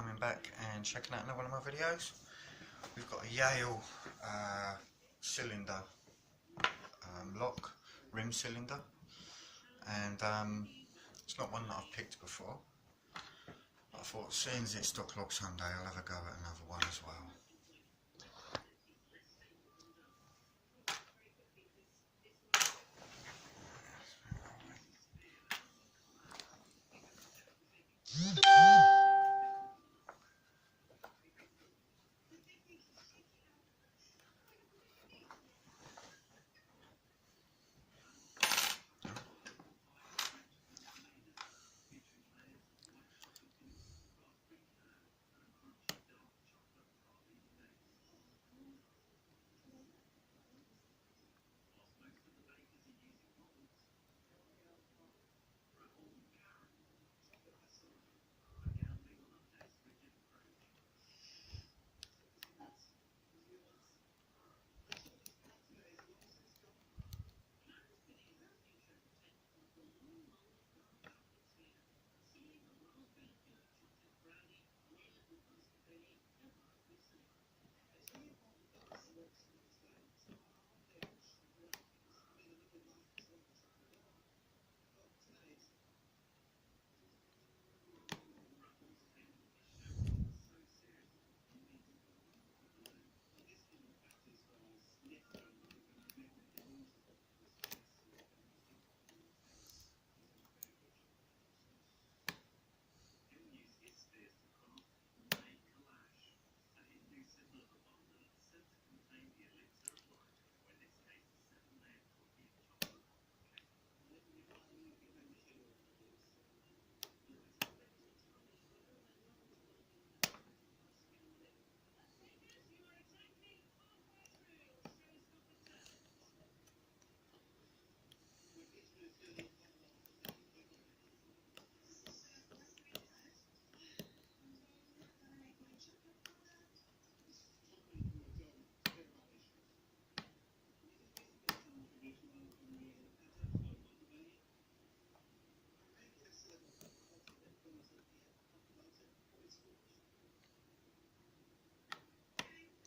coming back and checking out another one of my videos. We've got a YALE cylinder lock, rim cylinder, and it's not one that I've picked before. I thought, seeing as it's Stock Lock Sunday, I'll have a go at another one as well.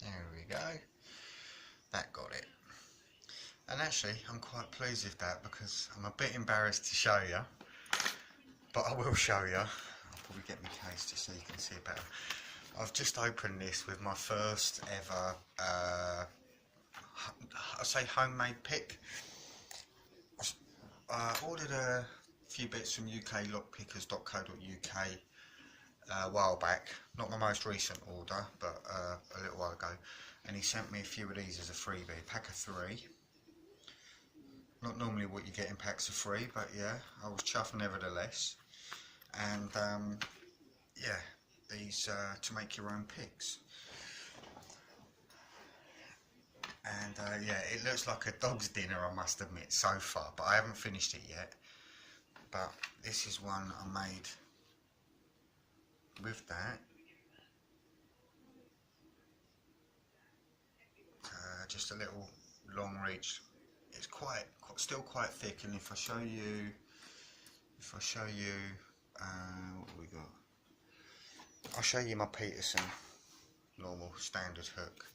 There we go, that got it. And actually I'm quite pleased with that because I'm a bit embarrassed to show you, but I will show you. I'll probably get my case just so you can see it better. I've just opened this with my first ever I say homemade pick. I ordered a few bits from UKLockpickers.co.uk a while back, not my most recent order, but a little while ago, and he sent me a few of these as a freebie, a pack of 3. Not normally what you get in packs of 3, but yeah, I was chuffed nevertheless. And yeah, these to make your own picks. And yeah, it looks like a dog's dinner, I must admit, so far, but I haven't finished it yet. But this is one I made with that. Just a little long reach. It's still quite thick, and if I show you what have we got? I'll show you my Peterson normal standard hook.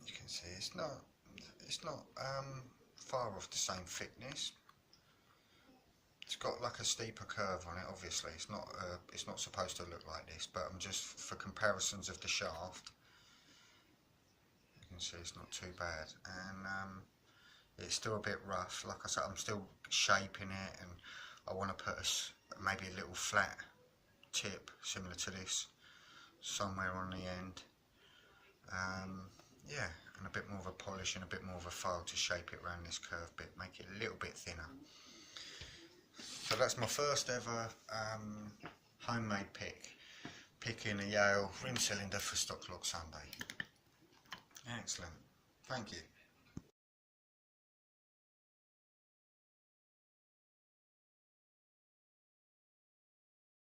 You can see it's not far off the same thickness. It's got like a steeper curve on it. Obviously, it's not supposed to look like this, but I'm just for comparisons of the shaft. You can see it's not too bad, and it's still a bit rough. Like I said, I'm still shaping it, and I want to put maybe a little flat tip similar to this somewhere on the end. Yeah, and a bit more of a polish and a bit more of a file to shape it around this curved bit, make it a little bit thinner. So that's my first ever homemade picking a YALE rim cylinder for Stock Lock Sunday. Excellent, thank you.